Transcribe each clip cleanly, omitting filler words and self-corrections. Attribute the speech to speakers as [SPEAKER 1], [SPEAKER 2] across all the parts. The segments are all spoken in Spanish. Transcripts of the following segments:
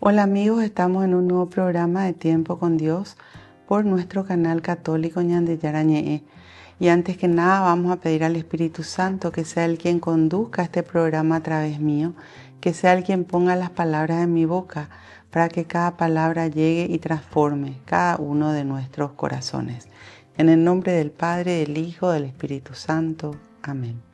[SPEAKER 1] Hola amigos, estamos en un nuevo programa de Tiempo con Dios por nuestro canal católico Ñande Yarañe. Y antes que nada vamos a pedir al Espíritu Santo que sea el quien conduzca este programa a través mío, que sea el quien ponga las palabras en mi boca para que cada palabra llegue y transforme cada uno de nuestros corazones. En el nombre del Padre, del Hijo, del Espíritu Santo. Amén.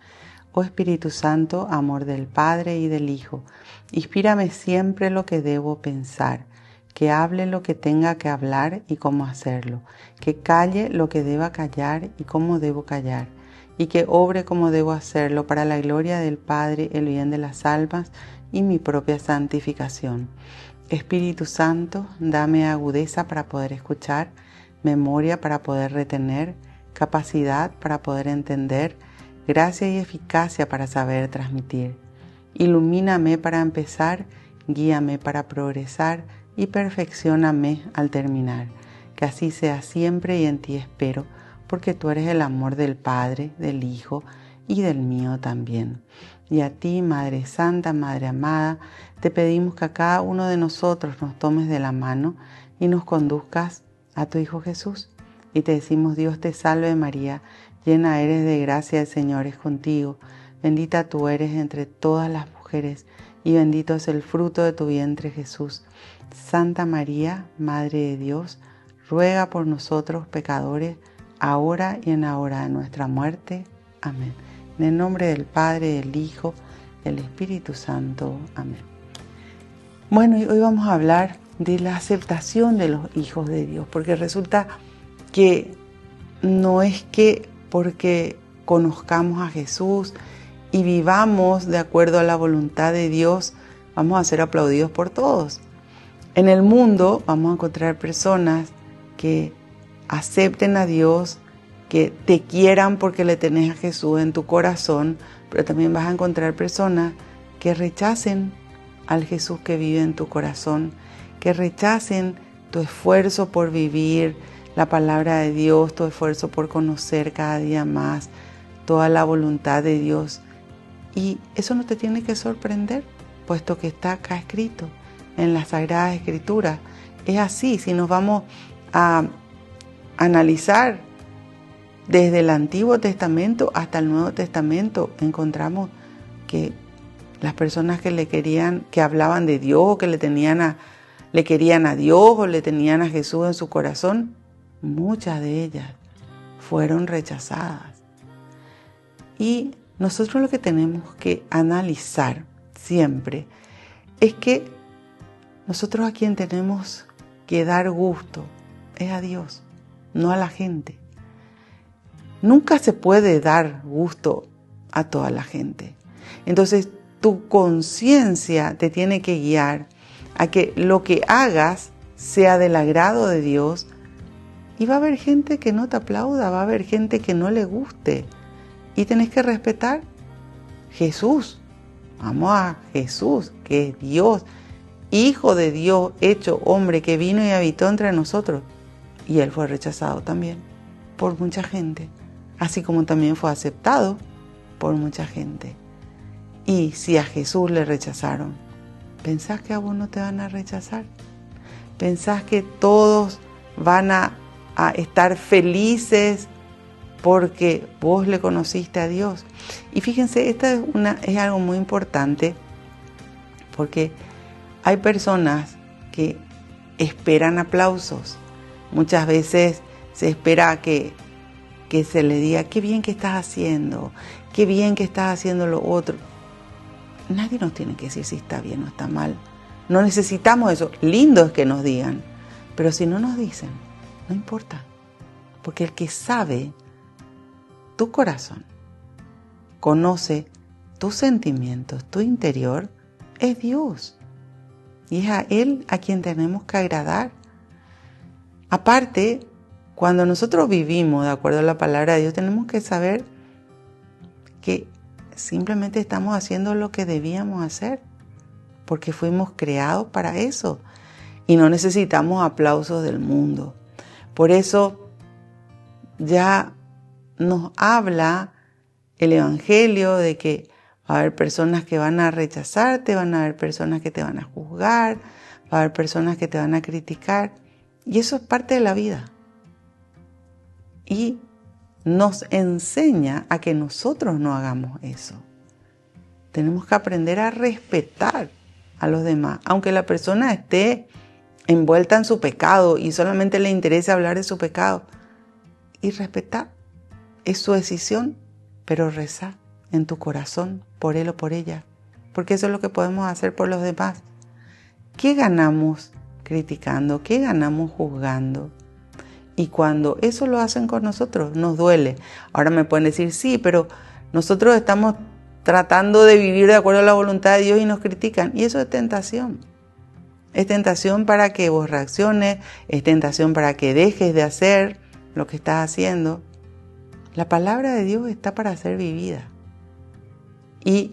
[SPEAKER 1] Oh Espíritu Santo, amor del Padre y del Hijo, inspírame siempre lo que debo pensar, que hable lo que tenga que hablar y cómo hacerlo, que calle lo que deba callar y cómo debo callar, y que obre como debo hacerlo para la gloria del Padre, el bien de las almas y mi propia santificación. Espíritu Santo, dame agudeza para poder escuchar, memoria para poder retener, capacidad para poder entender, gracia y eficacia para saber transmitir. Ilumíname para empezar, guíame para progresar y perfeccióname al terminar. Que así sea siempre y en ti espero, porque tú eres el amor del Padre, del Hijo y del mío también. Y a ti, Madre Santa, Madre amada, te pedimos que a cada uno de nosotros nos tomes de la mano y nos conduzcas a tu Hijo Jesús. Y te decimos, Dios te salve María, llena eres de gracia, el Señor es contigo. Bendita tú eres entre todas las mujeres y bendito es el fruto de tu vientre Jesús. Santa María, Madre de Dios, ruega por nosotros pecadores, ahora y en la hora de nuestra muerte. Amén. En el nombre del Padre, del Hijo, del Espíritu Santo. Amén. Bueno, y hoy vamos a hablar de la aceptación de los hijos de Dios, porque resulta que no es que porque conozcamos a Jesús y vivamos de acuerdo a la voluntad de Dios, vamos a ser aplaudidos por todos. En el mundo vamos a encontrar personas que acepten a Dios, que te quieran porque le tenés a Jesús en tu corazón, pero también vas a encontrar personas que rechacen al Jesús que vive en tu corazón, que rechacen tu esfuerzo por vivir la palabra de Dios, tu esfuerzo por conocer cada día más toda la voluntad de Dios. Y eso no te tiene que sorprender, puesto que está acá escrito en las Sagradas Escrituras. Es así, si nos vamos a analizar desde el Antiguo Testamento hasta el Nuevo Testamento, encontramos que las personas que le querían, que hablaban de Dios, que le querían a Dios o le tenían a Jesús en su corazón, muchas de ellas fueron rechazadas. Y nosotros lo que tenemos que analizar siempre es que nosotros a quien tenemos que dar gusto es a Dios, no a la gente. Nunca se puede dar gusto a toda la gente. Entonces, tu conciencia te tiene que guiar a que lo que hagas sea del agrado de Dios. Y va a haber gente que no te aplauda, va a haber gente que no le guste. Y tenés que respetar Jesús. Vamos a Jesús, que es Dios, Hijo de Dios, hecho hombre, que vino y habitó entre nosotros. Y Él fue rechazado también por mucha gente, así como también fue aceptado por mucha gente. Y si a Jesús le rechazaron, ¿pensás que a vos no te van a rechazar? ¿Pensás que todos van a estar felices porque vos le conociste a Dios? Y fíjense, esta es algo muy importante, porque hay personas que esperan aplausos. Muchas veces se espera que se le diga, qué bien que estás haciendo, qué bien que estás haciendo lo otro. Nadie nos tiene que decir si está bien o está mal. No necesitamos eso. Lindo es que nos digan, pero si no nos dicen, no importa, porque el que sabe tu corazón, conoce tus sentimientos, tu interior, es Dios. Y es a Él a quien tenemos que agradar. Aparte, cuando nosotros vivimos de acuerdo a la palabra de Dios, tenemos que saber que simplemente estamos haciendo lo que debíamos hacer, porque fuimos creados para eso y no necesitamos aplausos del mundo. Por eso ya nos habla el Evangelio de que va a haber personas que van a rechazarte, van a haber personas que te van a juzgar, va a haber personas que te van a criticar y eso es parte de la vida. Y nos enseña a que nosotros no hagamos eso. Tenemos que aprender a respetar a los demás, aunque la persona esté envuelta en su pecado y solamente le interesa hablar de su pecado. Y respetar es su decisión, pero rezar en tu corazón por él o por ella, porque eso es lo que podemos hacer por los demás. ¿Qué ganamos criticando? ¿Qué ganamos juzgando? Y cuando eso lo hacen con nosotros, nos duele. Ahora me pueden decir, sí, pero nosotros estamos tratando de vivir de acuerdo a la voluntad de Dios y nos critican. Y eso es tentación. Es tentación para que vos reacciones, es tentación para que dejes de hacer lo que estás haciendo. La palabra de Dios está para ser vivida. Y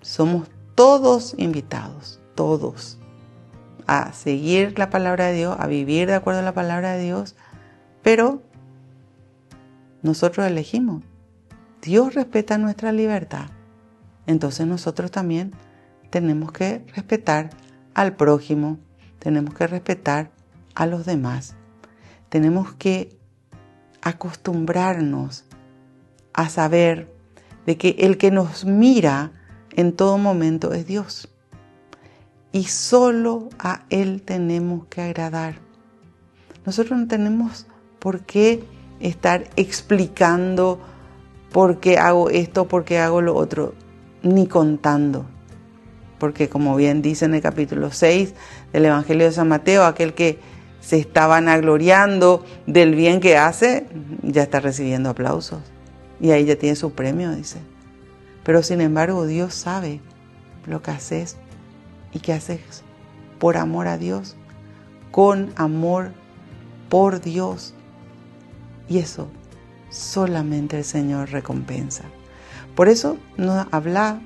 [SPEAKER 1] somos todos invitados, todos, a seguir la palabra de Dios, a vivir de acuerdo a la palabra de Dios, pero nosotros elegimos. Dios respeta nuestra libertad. Entonces nosotros también tenemos que respetar al prójimo, tenemos que respetar a los demás. Tenemos que acostumbrarnos a saber de que el que nos mira en todo momento es Dios. Y solo a Él tenemos que agradar. Nosotros no tenemos por qué estar explicando por qué hago esto, por qué hago lo otro, ni contando. Porque como bien dice en el capítulo 6 del Evangelio de San Mateo, aquel que se está vanagloriando del bien que hace, ya está recibiendo aplausos. Y ahí ya tiene su premio, dice. Pero sin embargo, Dios sabe lo que haces y que haces por amor a Dios, con amor por Dios. Y eso solamente el Señor recompensa. Por eso nos habla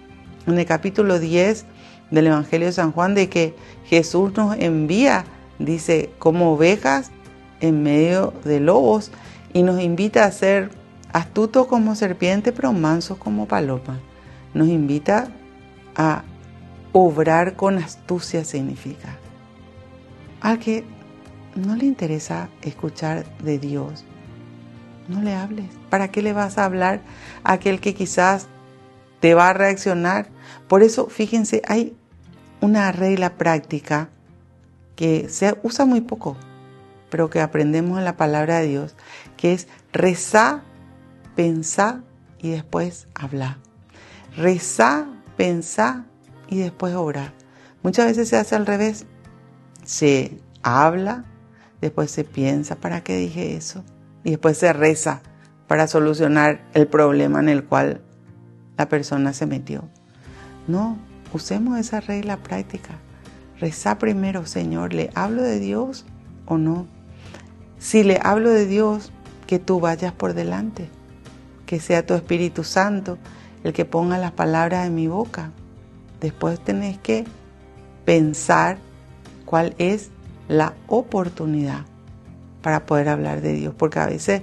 [SPEAKER 1] en el capítulo 10 del Evangelio de San Juan de que Jesús nos envía, dice, como ovejas en medio de lobos, y nos invita a ser astutos como serpiente, pero mansos como paloma. Nos invita a obrar con astucia, significa. Al que no le interesa escuchar de Dios, no le hables. ¿Para qué le vas a hablar a aquel que quizás te va a reaccionar? Por eso, fíjense, hay una regla práctica que se usa muy poco, pero que aprendemos en la palabra de Dios, que es rezar, pensar y después hablar. Rezar, pensar y después orar. Muchas veces se hace al revés. Se habla, después se piensa, ¿para qué dije eso? Y después se reza para solucionar el problema en el cual la persona se metió. No, usemos esa regla práctica. Rezá primero, Señor, ¿le hablo de Dios o no? Si le hablo de Dios, que tú vayas por delante, que sea tu Espíritu Santo el que ponga las palabras en mi boca. Después tenés que pensar cuál es la oportunidad para poder hablar de Dios, porque a veces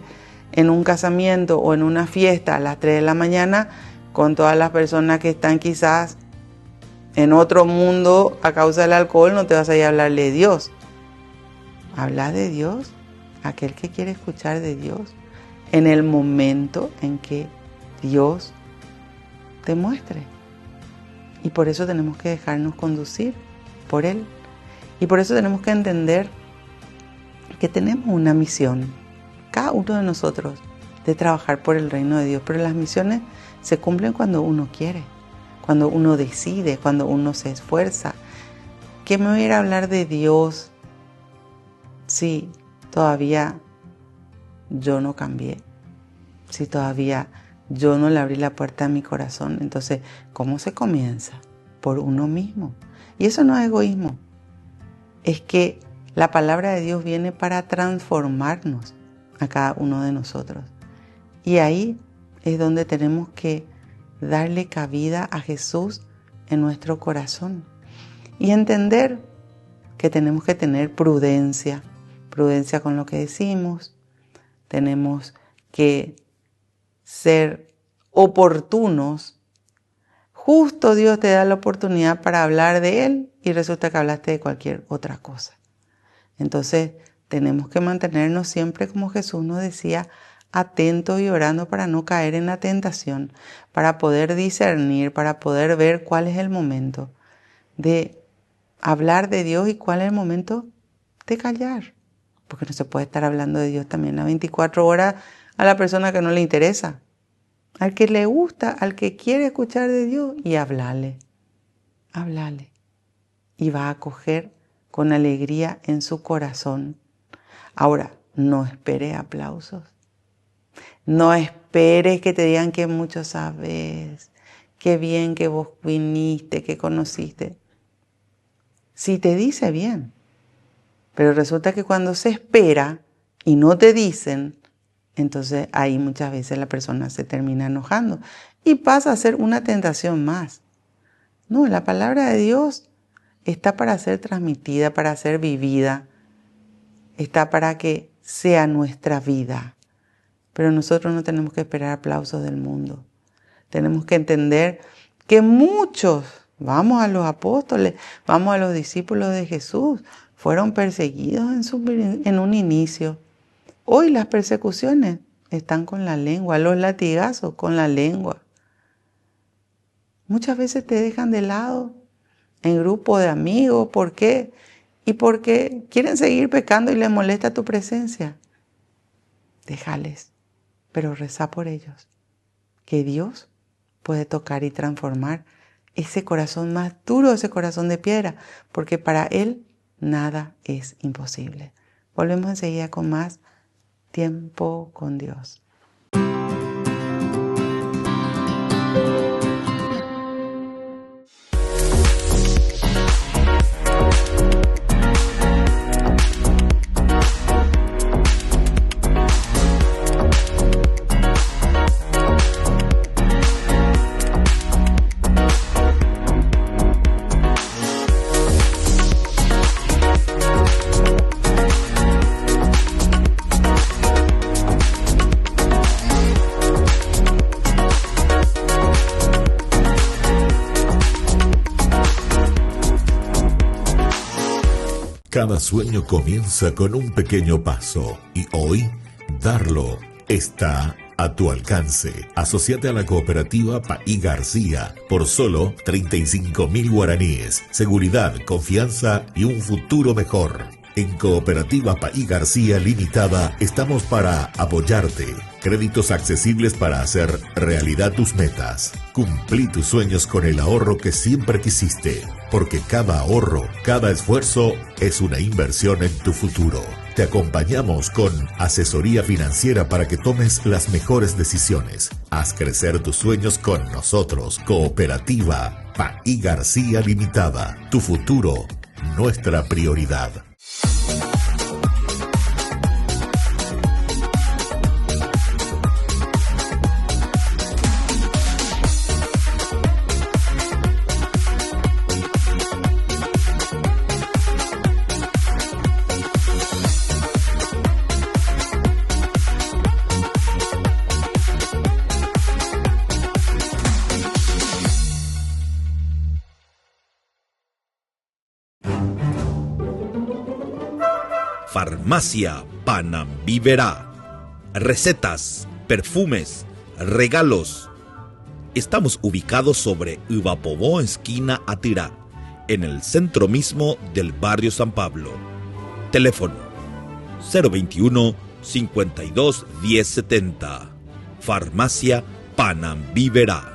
[SPEAKER 1] en un casamiento o en una fiesta a las 3 de la mañana, con todas las personas que están quizás en otro mundo a causa del alcohol, no te vas a ir a hablarle de Dios. Habla de Dios, aquel que quiere escuchar de Dios, en el momento en que Dios te muestre. Y por eso tenemos que dejarnos conducir por Él. Y por eso tenemos que entender que tenemos una misión, cada uno de nosotros, de trabajar por el reino de Dios. Pero las misiones se cumplen cuando uno quiere, cuando uno decide, cuando uno se esfuerza. ¿Qué me voy a ir a hablar de Dios si todavía yo no cambié? Si todavía yo no le abrí la puerta a mi corazón. Entonces, ¿cómo se comienza? Por uno mismo. Y eso no es egoísmo. Es que la palabra de Dios viene para transformarnos a cada uno de nosotros. Y ahí es donde tenemos que darle cabida a Jesús en nuestro corazón. Y entender que tenemos que tener prudencia. Prudencia con lo que decimos. Tenemos que ser oportunos. Justo Dios te da la oportunidad para hablar de Él y resulta que hablaste de cualquier otra cosa. Entonces tenemos que mantenernos siempre, como Jesús nos decía, atentos y orando para no caer en la tentación, para poder discernir, para poder ver cuál es el momento de hablar de Dios y cuál es el momento de callar. Porque no se puede estar hablando de Dios también las 24 horas a la persona que no le interesa. Al que le gusta, al que quiere escuchar de Dios, y hablarle. Y va a acoger con alegría en su corazón. Ahora, no espere aplausos. No esperes que te digan que mucho sabes, qué bien que vos viniste, que conociste. Si te dice bien, pero resulta que cuando se espera y no te dicen, entonces ahí muchas veces la persona se termina enojando y pasa a ser una tentación más. No, la palabra de Dios está para ser transmitida, para ser vivida, está para que sea nuestra vida. Pero nosotros no tenemos que esperar aplausos del mundo. Tenemos que entender que muchos, vamos a los apóstoles, vamos a los discípulos de Jesús, fueron perseguidos en un inicio. Hoy las persecuciones están con la lengua, los latigazos con la lengua. Muchas veces te dejan de lado en grupo de amigos. ¿Por qué? Y porque quieren seguir pecando y les molesta tu presencia. Déjales, pero reza por ellos. Que Dios puede tocar y transformar ese corazón más duro, ese corazón de piedra, porque para Él nada es imposible. Volvemos enseguida con más tiempo con Dios.
[SPEAKER 2] Cada sueño comienza con un pequeño paso y hoy darlo está a tu alcance. Asociate a la cooperativa Paí García por solo 35.000 guaraníes. Seguridad, confianza y un futuro mejor. En Cooperativa Paí García Limitada estamos para apoyarte. Créditos accesibles para hacer realidad tus metas. Cumplí tus sueños con el ahorro que siempre quisiste, porque cada ahorro, cada esfuerzo es una inversión en tu futuro. Te acompañamos con asesoría financiera para que tomes las mejores decisiones. Haz crecer tus sueños con nosotros. Cooperativa Paí García Limitada. Tu futuro, nuestra prioridad.
[SPEAKER 3] Farmacia Panambiverá. Recetas, perfumes, regalos. Estamos ubicados sobre Uvapobó, esquina Atirá, en el centro mismo del barrio San Pablo. Teléfono 021 52 1070. Farmacia Panambiverá.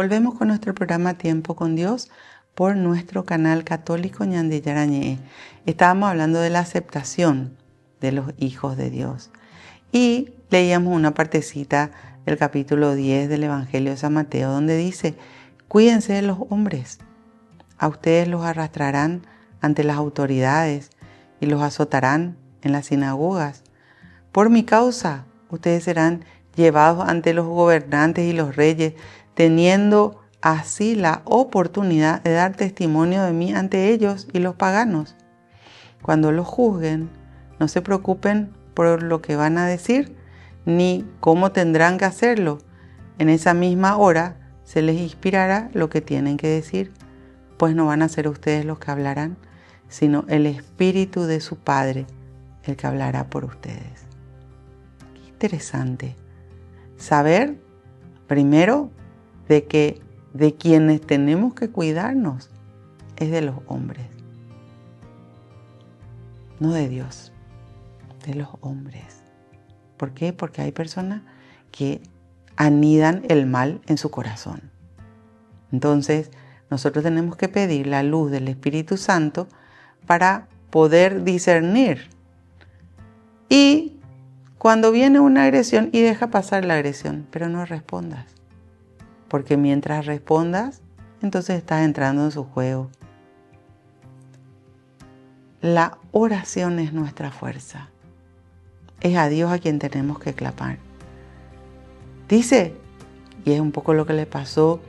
[SPEAKER 1] Volvemos con nuestro programa Tiempo con Dios por nuestro canal católico Ñande Yarañe. Estábamos hablando de la aceptación de los hijos de Dios y leíamos una partecita del capítulo 10 del Evangelio de San Mateo donde dice: cuídense de los hombres, a ustedes los arrastrarán ante las autoridades y los azotarán en las sinagogas. Por mi causa, ustedes serán llevados ante los gobernantes y los reyes, teniendo así la oportunidad de dar testimonio de mí ante ellos y los paganos. Cuando los juzguen, no se preocupen por lo que van a decir, ni cómo tendrán que hacerlo. En esa misma hora se les inspirará lo que tienen que decir, pues no van a ser ustedes los que hablarán, sino el Espíritu de su Padre, el que hablará por ustedes. Qué interesante saber, primero, de que de quienes tenemos que cuidarnos es de los hombres, no de Dios, de los hombres. ¿Por qué? Porque hay personas que anidan el mal en su corazón. Entonces, nosotros tenemos que pedir la luz del Espíritu Santo para poder discernir. Y cuando viene una agresión, y deja pasar la agresión, pero no respondas. Porque mientras respondas, entonces estás entrando en su juego. La oración es nuestra fuerza. Es a Dios a quien tenemos que clamar. Dice, y es un poco lo que le pasó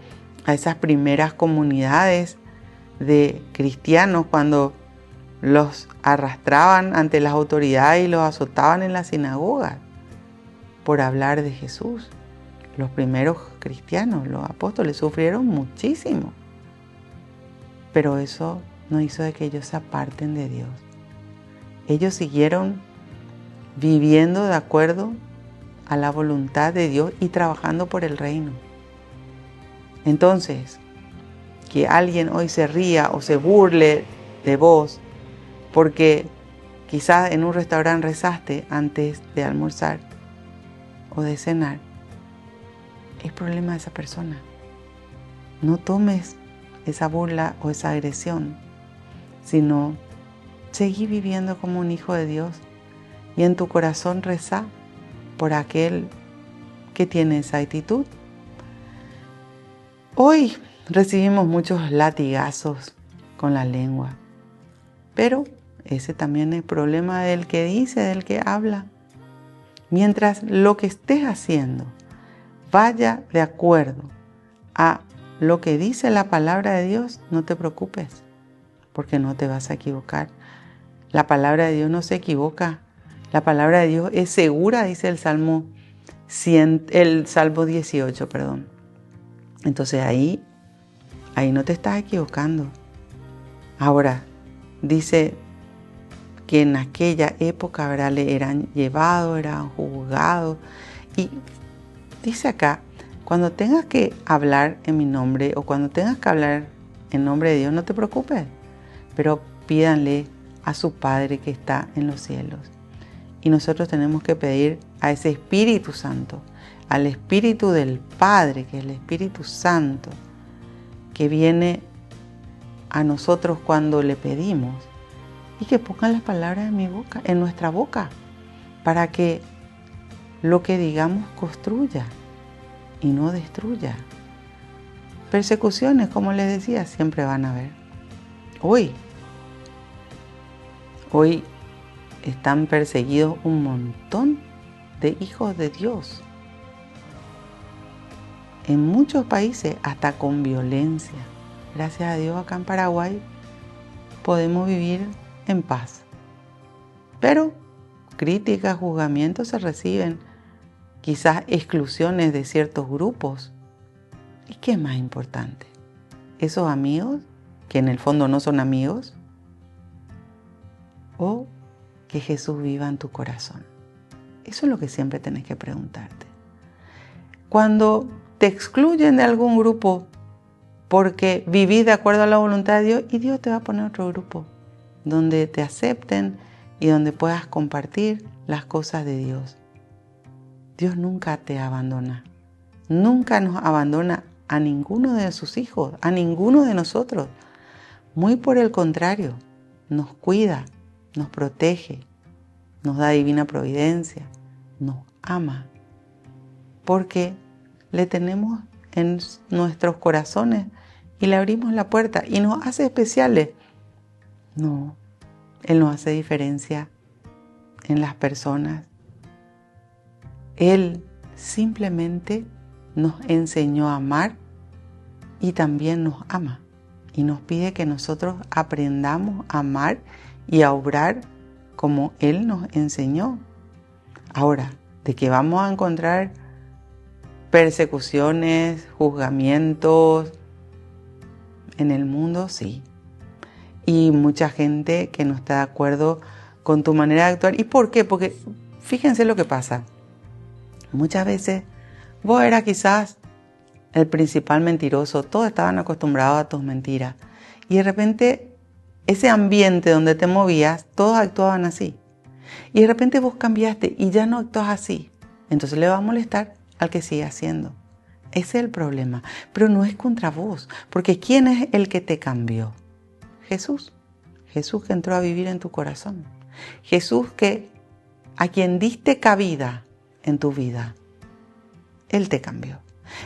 [SPEAKER 1] a esas primeras comunidades de cristianos cuando los arrastraban ante las autoridades y los azotaban en la sinagoga por hablar de Jesús. Los primeros cristianos, los apóstoles, sufrieron muchísimo. Pero eso no hizo de que ellos se aparten de Dios. Ellos siguieron viviendo de acuerdo a la voluntad de Dios y trabajando por el reino. Entonces, que alguien hoy se ría o se burle de vos porque quizás en un restaurante rezaste antes de almorzar o de cenar, es problema de esa persona. No tomes esa burla o esa agresión, sino seguí viviendo como un hijo de Dios y en tu corazón rezá por aquel que tiene esa actitud. Hoy recibimos muchos latigazos con la lengua, pero ese también es problema del que dice, del que habla. Mientras lo que estés haciendo vaya de acuerdo a lo que dice la palabra de Dios, no te preocupes, porque no te vas a equivocar. La palabra de Dios no se equivoca. La palabra de Dios es segura, dice el Salmo 18, perdón. Entonces ahí no te estás equivocando. Ahora, dice que en aquella época, ¿verdad?, le eran llevados, eran juzgados. Y dice acá, cuando tengas que hablar en mi nombre o cuando tengas que hablar en nombre de Dios, no te preocupes, pero pídanle a su Padre que está en los cielos. Y nosotros tenemos que pedir a ese Espíritu Santo, al Espíritu del Padre, que es el Espíritu Santo, que viene a nosotros cuando le pedimos, y que pongan las palabras en nuestra boca, para que lo que digamos construya y no destruya. Persecuciones, como les decía, siempre van a haber. Hoy están perseguidos un montón de hijos de Dios. En muchos países, hasta con violencia. Gracias a Dios, acá en Paraguay podemos vivir en paz. Pero críticas, juzgamientos se reciben, quizás exclusiones de ciertos grupos. ¿Y qué es más importante? ¿Esos amigos, que en el fondo no son amigos? ¿O que Jesús viva en tu corazón? Eso es lo que siempre tenés que preguntarte. Cuando te excluyen de algún grupo porque vivís de acuerdo a la voluntad de Dios, y Dios te va a poner otro grupo donde te acepten y donde puedas compartir las cosas de Dios. Dios nunca te abandona, nunca nos abandona a ninguno de sus hijos, a ninguno de nosotros. Muy por el contrario, nos cuida, nos protege, nos da divina providencia, nos ama. Porque le tenemos en nuestros corazones y le abrimos la puerta y nos hace especiales. No, Él nos hace diferencia en las personas. Él simplemente nos enseñó a amar y también nos ama. Y nos pide que nosotros aprendamos a amar y a obrar como Él nos enseñó. Ahora, de que vamos a encontrar persecuciones, juzgamientos en el mundo, sí. Y mucha gente que no está de acuerdo con tu manera de actuar. ¿Y por qué? Porque fíjense lo que pasa. Muchas veces vos eras quizás el principal mentiroso, todos estaban acostumbrados a tus mentiras. Y de repente, ese ambiente donde te movías, todos actuaban así. Y de repente vos cambiaste y ya no actúas así. Entonces le va a molestar al que sigue haciendo. Ese es el problema. Pero no es contra vos, porque ¿quién es el que te cambió? Jesús. Jesús que entró a vivir en tu corazón. Jesús a quien diste cabida en tu vida. Él te cambió.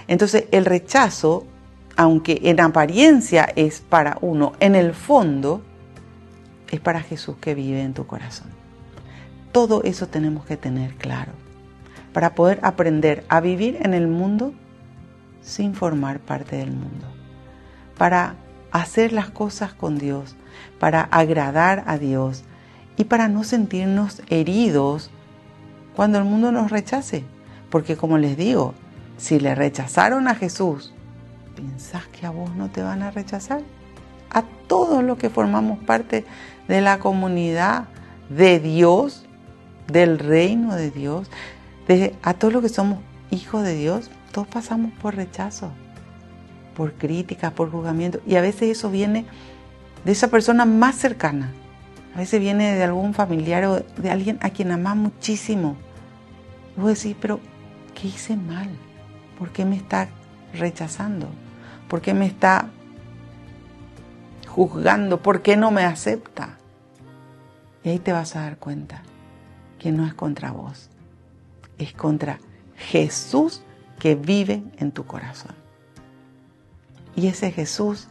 [SPEAKER 1] Entonces el rechazo, aunque en apariencia es para uno, en el fondo es para Jesús que vive en tu corazón. Todo eso tenemos que tener claro para poder aprender a vivir en el mundo sin formar parte del mundo, para hacer las cosas con Dios, para agradar a Dios y para no sentirnos heridos cuando el mundo nos rechace. Porque como les digo, si le rechazaron a Jesús, ¿pensás que a vos no te van a rechazar? A todos los que formamos parte de la comunidad de Dios, del reino de Dios, a todos los que somos hijos de Dios, todos pasamos por rechazo, por críticas, por juzgamiento. Y a veces eso viene de esa persona más cercana. A veces viene de algún familiar o de alguien a quien amás muchísimo. Y vos decís, pero ¿qué hice mal? ¿Por qué me está rechazando? ¿Por qué me está juzgando? ¿Por qué no me acepta? Y ahí te vas a dar cuenta que no es contra vos, es contra Jesús que vive en tu corazón. Y ese Jesús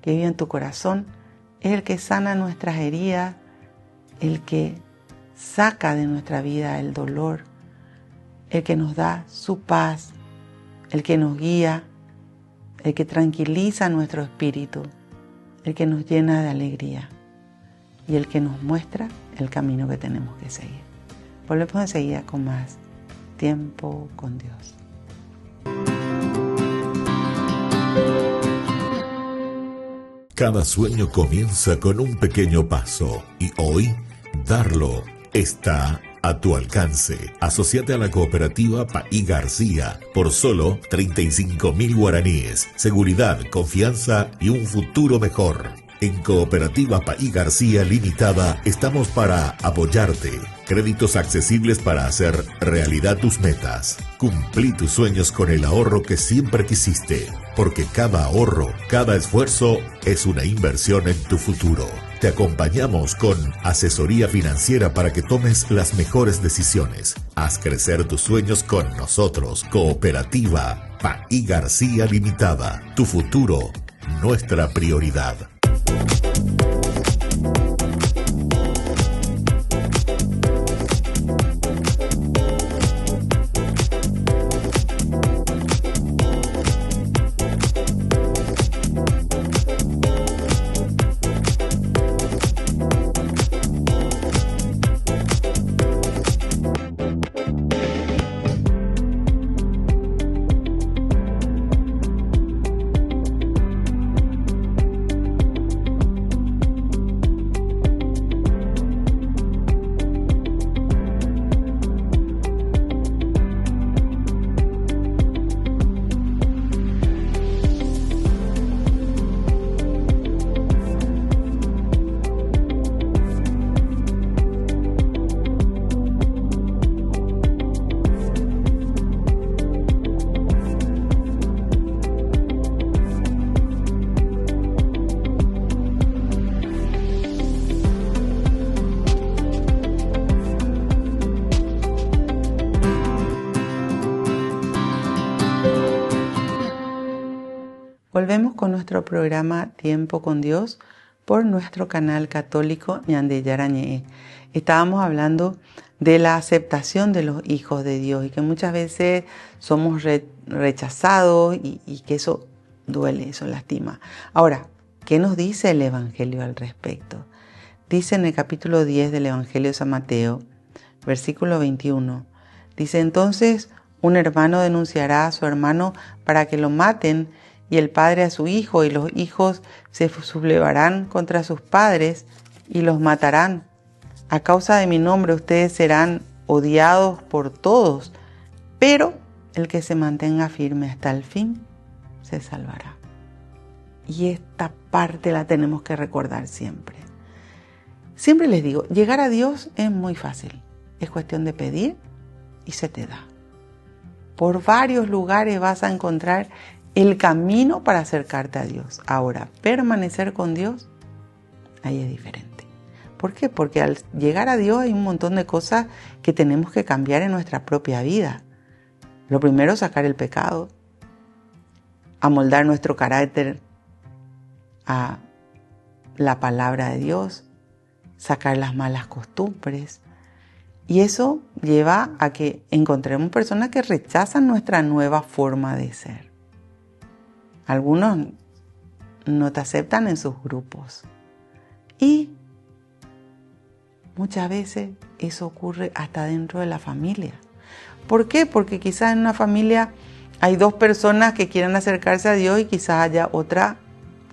[SPEAKER 1] que vive en tu corazón es el que sana nuestras heridas, el que saca de nuestra vida el dolor, el que nos da su paz, el que nos guía, el que tranquiliza nuestro espíritu, el que nos llena de alegría y el que nos muestra el camino que tenemos que seguir. Volvemos enseguida con más tiempo con Dios.
[SPEAKER 2] Cada sueño comienza con un pequeño paso y hoy darlo está a tu alcance. Asociate a la cooperativa Paí García por solo 35.000 guaraníes. Seguridad, confianza y un futuro mejor. En Cooperativa Paí García Limitada estamos para apoyarte. Créditos accesibles para hacer realidad tus metas. Cumplí tus sueños con el ahorro que siempre quisiste, porque cada ahorro, cada esfuerzo es una inversión en tu futuro. Te acompañamos con asesoría financiera para que tomes las mejores decisiones. Haz crecer tus sueños con nosotros. Cooperativa Paí García Limitada. Tu futuro, nuestra prioridad.
[SPEAKER 1] volvemos con nuestro programa Tiempo con Dios por nuestro canal católico Ñandeyara Ñe'e. Estábamos hablando de la aceptación de los hijos de Dios y que muchas veces somos rechazados y que eso duele, eso lastima. Ahora, ¿qué nos dice el Evangelio al respecto? Dice en el capítulo 10 del Evangelio de San Mateo, versículo 21, dice: entonces un hermano denunciará a su hermano para que lo maten, y el padre a su hijo, y los hijos se sublevarán contra sus padres y los matarán. A causa de mi nombre ustedes serán odiados por todos, pero el que se mantenga firme hasta el fin se salvará. Y esta parte la tenemos que recordar siempre. Siempre les digo, llegar a Dios es muy fácil. Es cuestión de pedir y se te da. Por varios lugares vas a encontrar el camino para acercarte a Dios. Ahora, permanecer con Dios, ahí es diferente. ¿Por qué? Porque al llegar a Dios hay un montón de cosas que tenemos que cambiar en nuestra propia vida. Lo primero es sacar el pecado, amoldar nuestro carácter a la palabra de Dios, sacar las malas costumbres. Y eso lleva a que encontremos personas que rechazan nuestra nueva forma de ser. Algunos no te aceptan en sus grupos. Y muchas veces eso ocurre hasta dentro de la familia. ¿Por qué? Porque quizás en una familia hay dos personas que quieran acercarse a Dios y quizás haya otra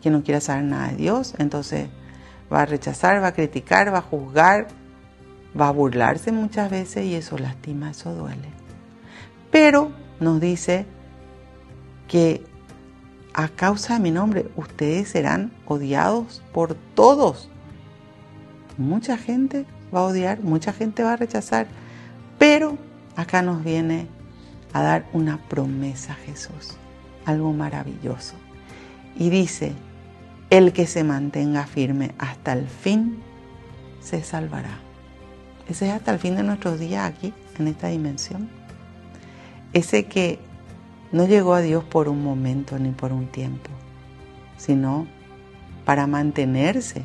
[SPEAKER 1] que no quiera saber nada de Dios. Entonces va a rechazar, va a criticar, va a juzgar, va a burlarse muchas veces y eso lastima, eso duele. Pero nos dice que a causa de mi nombre ustedes serán odiados por todos. Mucha gente va a odiar, mucha gente va a rechazar, pero acá nos viene a dar una promesa Jesús, algo maravilloso. Y dice, el que se mantenga firme hasta el fin se salvará. Ese es hasta el fin de nuestros días aquí, en esta dimensión. Ese que no llegó a Dios por un momento ni por un tiempo, sino para mantenerse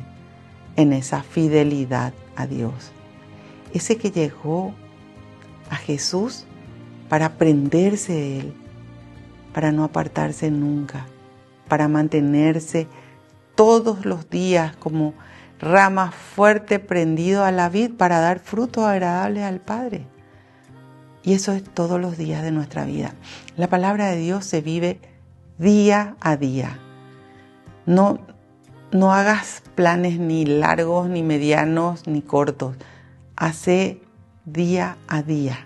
[SPEAKER 1] en esa fidelidad a Dios. Ese que llegó a Jesús para aprenderse de Él, para no apartarse nunca, para mantenerse todos los días como rama fuerte prendido a la vid para dar frutos agradables al Padre. Y eso es todos los días de nuestra vida. La palabra de Dios se vive día a día. No hagas planes ni largos, ni medianos, ni cortos. Hace día a día.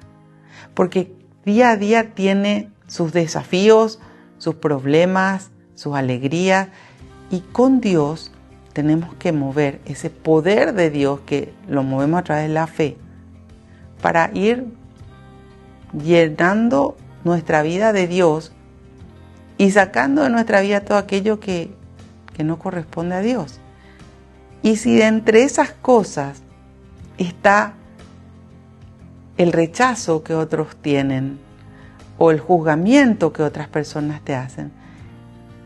[SPEAKER 1] Porque día a día tiene sus desafíos, sus problemas, sus alegrías. Y con Dios tenemos que mover ese poder de Dios que lo movemos a través de la fe para ir llenando nuestra vida de Dios y sacando de nuestra vida todo aquello que no corresponde a Dios. Y si de entre esas cosas está el rechazo que otros tienen o el juzgamiento que otras personas te hacen,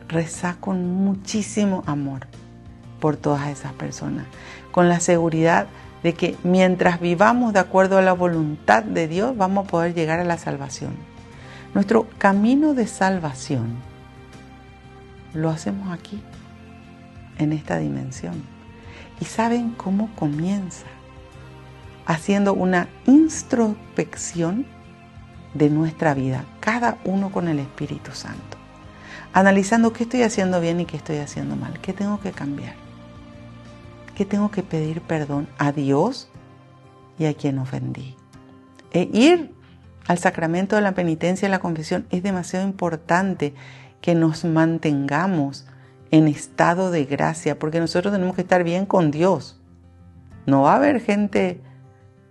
[SPEAKER 1] reza con muchísimo amor por todas esas personas, con la seguridad de que mientras vivamos de acuerdo a la voluntad de Dios, vamos a poder llegar a la salvación. Nuestro camino de salvación lo hacemos aquí, en esta dimensión. ¿Y saben cómo comienza? Haciendo una introspección de nuestra vida, cada uno con el Espíritu Santo. Analizando qué estoy haciendo bien y qué estoy haciendo mal, qué tengo que cambiar. Que tengo que pedir perdón a Dios y a quien ofendí. Ir al sacramento de la penitencia y la confesión es demasiado importante que nos mantengamos en estado de gracia, porque nosotros tenemos que estar bien con Dios. No va a haber gente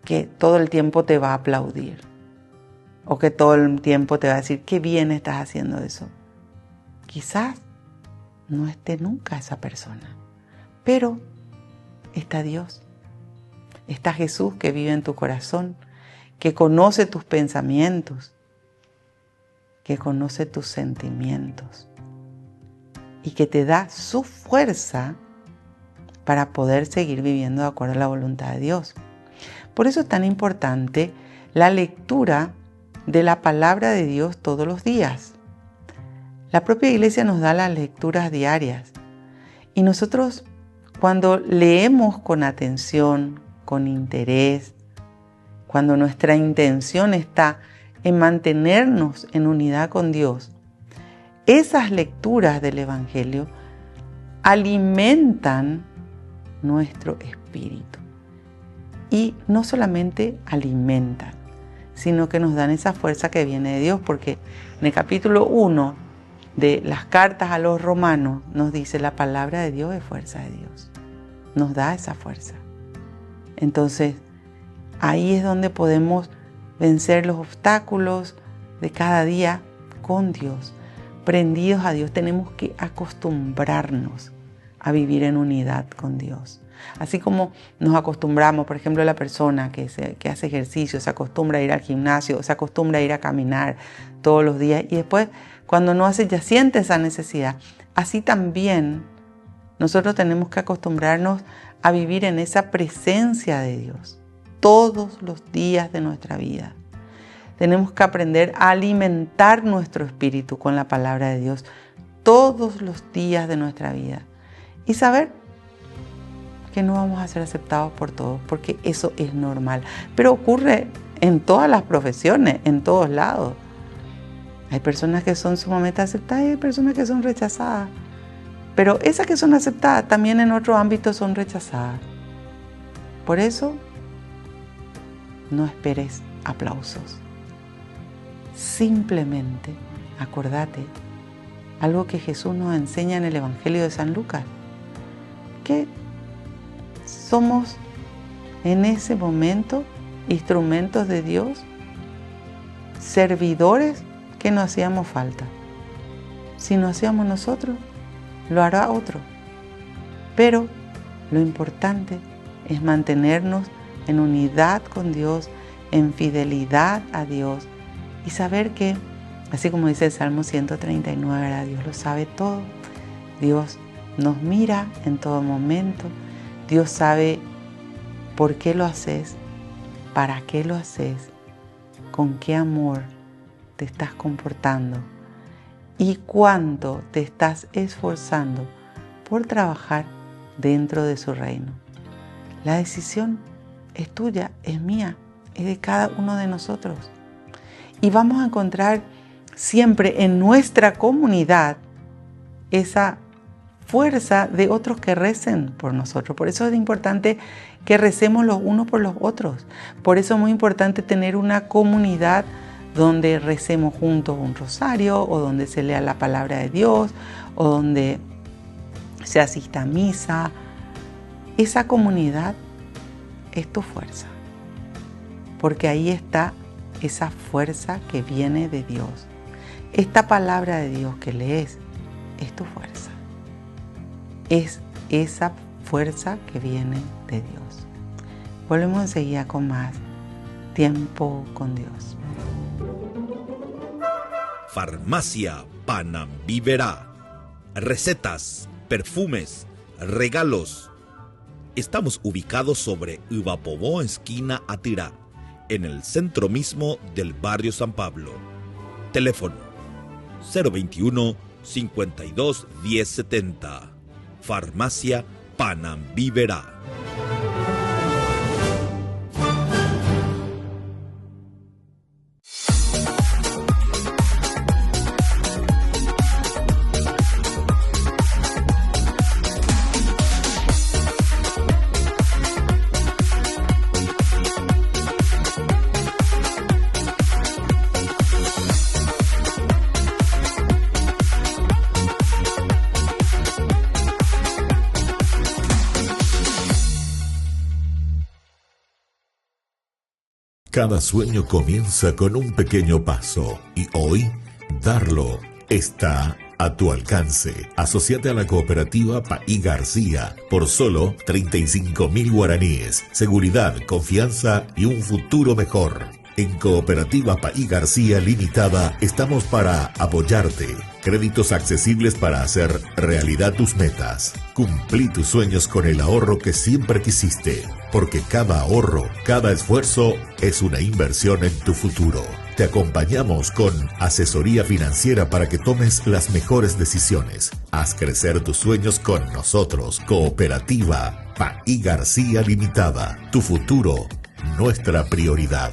[SPEAKER 1] que todo el tiempo te va a aplaudir o que todo el tiempo te va a decir qué bien estás haciendo eso. Quizás no esté nunca esa persona, pero está Dios, está Jesús que vive en tu corazón, que conoce tus pensamientos, que conoce tus sentimientos y que te da su fuerza para poder seguir viviendo de acuerdo a la voluntad de Dios. Por eso es tan importante la lectura de la palabra de Dios todos los días. La propia iglesia nos da las lecturas diarias y nosotros cuando leemos con atención, con interés, cuando nuestra intención está en mantenernos en unidad con Dios, esas lecturas del Evangelio alimentan nuestro espíritu. Y no solamente alimentan, sino que nos dan esa fuerza que viene de Dios, porque en el capítulo 1 de las cartas a los romanos nos dice la palabra de Dios es fuerza de Dios. Nos da esa fuerza. Entonces, ahí es donde podemos vencer los obstáculos de cada día con Dios. Prendidos a Dios, tenemos que acostumbrarnos a vivir en unidad con Dios. Así como nos acostumbramos, por ejemplo, la persona que hace ejercicio, se acostumbra a ir al gimnasio, se acostumbra a ir a caminar todos los días y después cuando no hace ya siente esa necesidad. Así también nosotros tenemos que acostumbrarnos a vivir en esa presencia de Dios todos los días de nuestra vida. Tenemos que aprender a alimentar nuestro espíritu con la palabra de Dios todos los días de nuestra vida y saber que no vamos a ser aceptados por todos, porque eso es normal. Pero ocurre en todas las profesiones, en todos lados. Hay personas que son sumamente aceptadas y hay personas que son rechazadas. Pero esas que son aceptadas también en otro ámbito son rechazadas. Por eso, no esperes aplausos. Simplemente acordate algo que Jesús nos enseña en el Evangelio de San Lucas, que somos en ese momento instrumentos de Dios, servidores que no hacíamos falta. Si no hacíamos nosotros, lo hará otro. Pero lo importante es mantenernos en unidad con Dios, en fidelidad a Dios y saber que, así como dice el Salmo 139, Dios lo sabe todo. Dios nos mira en todo momento. Dios sabe por qué lo haces, para qué lo haces, con qué amor te estás comportando y cuánto te estás esforzando por trabajar dentro de su reino. La decisión es tuya, es mía, es de cada uno de nosotros. Y vamos a encontrar siempre en nuestra comunidad esa fuerza de otros que recen por nosotros. Por eso es importante que recemos los unos por los otros. Por eso es muy importante tener una comunidad donde recemos juntos un rosario o donde se lea la palabra de Dios o donde se asista a misa. Esa comunidad es tu fuerza, porque ahí está esa fuerza que viene de Dios. Esta palabra de Dios que lees es tu fuerza. Es esa fuerza que viene de Dios. Volvemos enseguida con más tiempo con Dios.
[SPEAKER 3] Farmacia Panambiverá. Recetas, perfumes, regalos. Estamos ubicados sobre Ivapobó, esquina Atirá, en el centro mismo del barrio San Pablo. Teléfono 021 52 1070. Farmacia Panambiverá.
[SPEAKER 2] Cada sueño comienza con un pequeño paso y hoy darlo está a tu alcance. Asociate a la cooperativa Paí García por solo 35.000 guaraníes. Seguridad, confianza y un futuro mejor. En Cooperativa Paí García Limitada estamos para apoyarte. Créditos accesibles para hacer realidad tus metas. Cumplí tus sueños con el ahorro que siempre quisiste, porque cada ahorro, cada esfuerzo es una inversión en tu futuro. Te acompañamos con asesoría financiera para que tomes las mejores decisiones. Haz crecer tus sueños con nosotros. Cooperativa Paí García Limitada. Tu futuro, nuestra prioridad.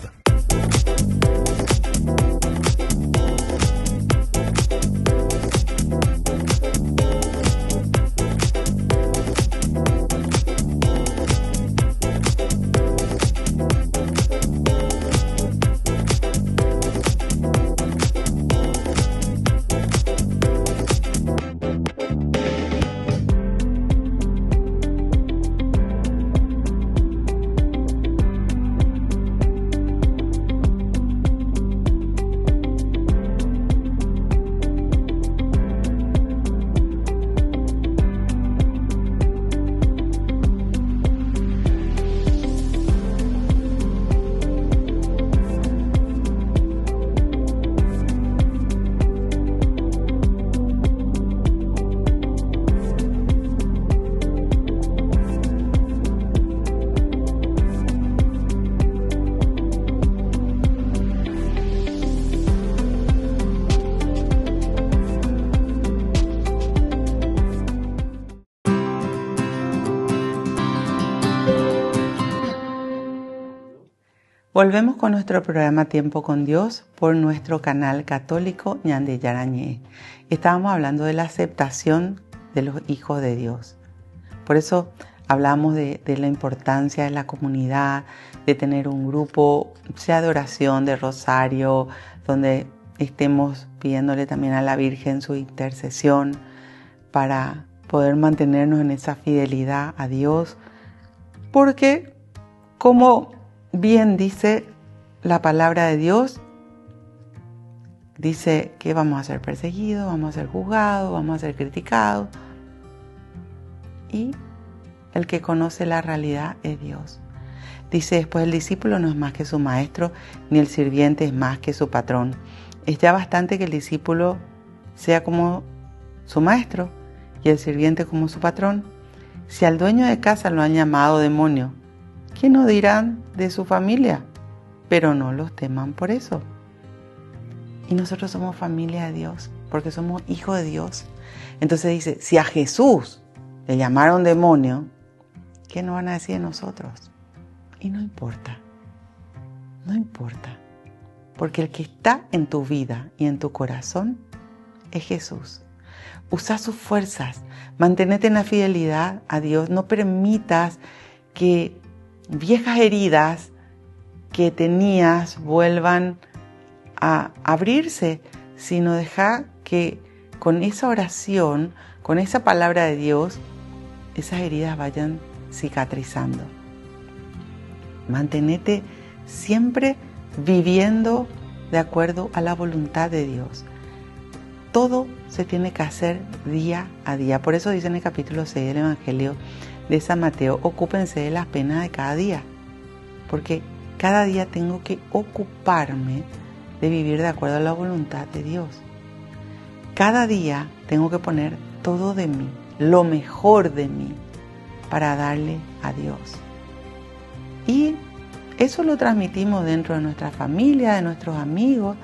[SPEAKER 1] Volvemos con nuestro programa Tiempo con Dios por nuestro canal católico Ñande Yarañé. Estábamos hablando de la aceptación de los hijos de Dios. Por eso hablamos de la importancia de la comunidad, de tener un grupo, sea de oración, de rosario, donde estemos pidiéndole también a la Virgen su intercesión para poder mantenernos en esa fidelidad a Dios. Porque como bien dice la palabra de Dios, dice que vamos a ser perseguidos, vamos a ser juzgados, vamos a ser criticados. Y el que conoce la realidad es Dios. Dice después, el discípulo no es más que su maestro, ni el sirviente es más que su patrón. Es ya bastante que el discípulo sea como su maestro y el sirviente como su patrón. Si al dueño de casa lo han llamado demonio, ¿qué no dirán de su familia? Pero no los teman por eso. Y nosotros somos familia de Dios, porque somos hijos de Dios. Entonces dice, si a Jesús le llamaron demonio, ¿qué nos van a decir de nosotros? Y no importa, no importa. Porque el que está en tu vida y en tu corazón es Jesús. Usa sus fuerzas, manténete en la fidelidad a Dios. No permitas que viejas heridas que tenías vuelvan a abrirse, sino deja que con esa oración, con esa palabra de Dios, esas heridas vayan cicatrizando. Mantenete siempre viviendo de acuerdo a la voluntad de Dios. Todo se tiene que hacer día a día. Por eso dice en el capítulo 6 del Evangelio de San Mateo, ocúpense de las penas de cada día. Porque cada día tengo que ocuparme de vivir de acuerdo a la voluntad de Dios. Cada día tengo que poner todo de mí, lo mejor de mí, para darle a Dios. Y eso lo transmitimos dentro de nuestra familia, de nuestros amigos.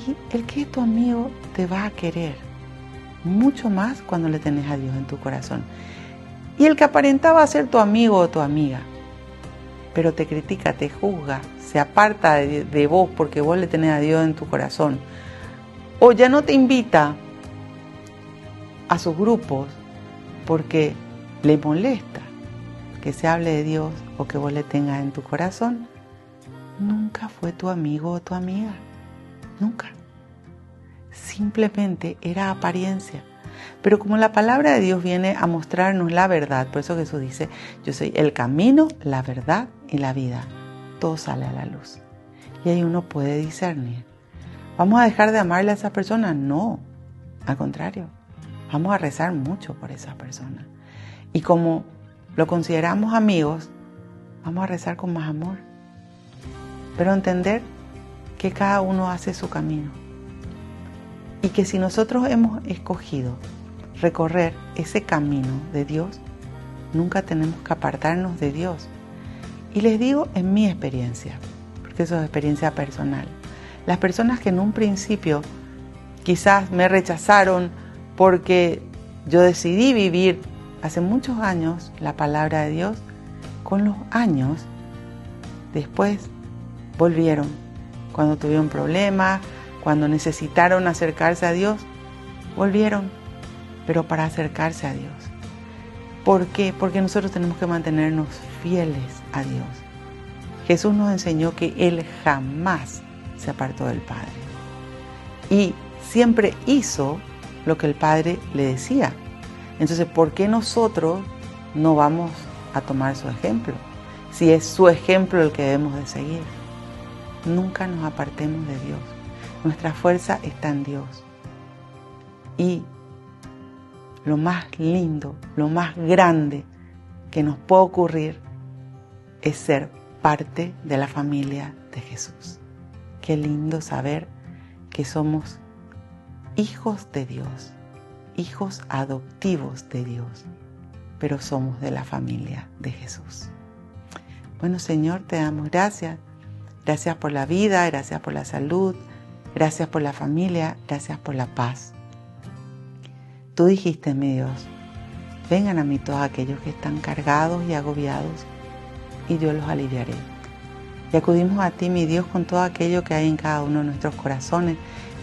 [SPEAKER 1] Y el que es tu amigo te va a querer mucho más cuando le tenés a Dios en tu corazón. Y el que aparentaba ser tu amigo o tu amiga, pero te critica, te juzga, se aparta de vos porque vos le tenés a Dios en tu corazón, o ya no te invita a sus grupos porque le molesta que se hable de Dios o que vos le tengas en tu corazón, nunca fue tu amigo o tu amiga. Nunca. Simplemente era apariencia. Pero como la palabra de Dios viene a mostrarnos la verdad, por eso Jesús dice, yo soy el camino, la verdad y la vida. Todo sale a la luz. Y ahí uno puede discernir. ¿Vamos a dejar de amarle a esa persona? No. Al contrario. Vamos a rezar mucho por esa persona. Y como lo consideramos amigos, vamos a rezar con más amor. pero entender que cada uno hace su camino. Y que si nosotros hemos escogido recorrer ese camino de Dios, nunca tenemos que apartarnos de Dios. Y les digo en mi experiencia, porque eso es experiencia personal. Las personas que en un principio quizás me rechazaron porque yo decidí vivir hace muchos años la palabra de Dios, con los años después volvieron. Cuando tuvieron problemas, cuando necesitaron acercarse a Dios, volvieron, pero para acercarse a Dios. ¿Por qué? Porque nosotros tenemos que mantenernos fieles a Dios. Jesús nos enseñó que Él jamás se apartó del Padre y siempre hizo lo que el Padre le decía. Entonces, ¿por qué nosotros no vamos a tomar su ejemplo? Si es su ejemplo el que debemos de seguir. Nunca nos apartemos de Dios. Nuestra fuerza está en Dios. Y lo más lindo, lo más grande que nos puede ocurrir es ser parte de la familia de Jesús. Qué lindo saber que somos hijos de Dios, hijos adoptivos de Dios, pero somos de la familia de Jesús. Bueno, Señor, te damos gracias. Gracias por la vida, gracias por la salud, gracias por la familia, gracias por la paz. Tú dijiste, mi Dios, vengan a mí todos aquellos que están cargados y agobiados, y yo los aliviaré. Y acudimos a ti, mi Dios, con todo aquello que hay en cada uno de nuestros corazones,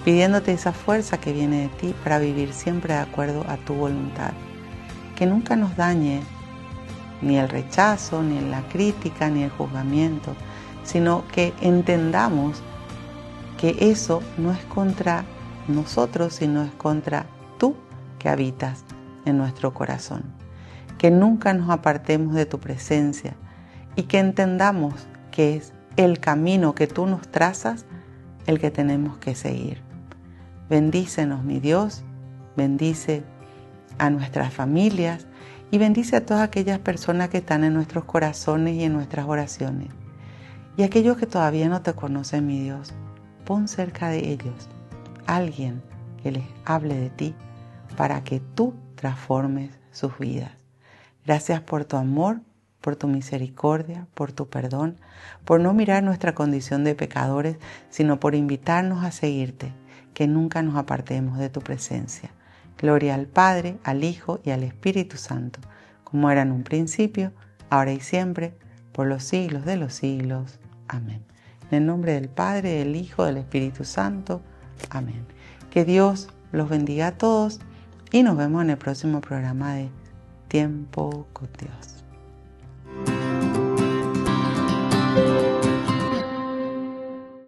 [SPEAKER 1] pidiéndote esa fuerza que viene de ti para vivir siempre de acuerdo a tu voluntad. Que nunca nos dañe ni el rechazo, ni la crítica, ni el juzgamiento, sino que entendamos que eso no es contra nosotros, sino es contra tú que habitas en nuestro corazón. Que nunca nos apartemos de tu presencia y que entendamos que es el camino que tú nos trazas el que tenemos que seguir. Bendícenos, mi Dios, bendice a nuestras familias y bendice a todas aquellas personas que están en nuestros corazones y en nuestras oraciones. Y aquellos que todavía no te conocen, mi Dios, pon cerca de ellos alguien que les hable de ti para que tú transformes sus vidas. Gracias por tu amor, por tu misericordia, por tu perdón, por no mirar nuestra condición de pecadores, sino por invitarnos a seguirte, que nunca nos apartemos de tu presencia. Gloria al Padre, al Hijo y al Espíritu Santo, como era en un principio, ahora y siempre, por los siglos de los siglos. Amén. En el nombre del Padre, del Hijo, del Espíritu Santo. Amén. Que Dios los bendiga a todos y nos vemos en el próximo programa de Tiempo con Dios.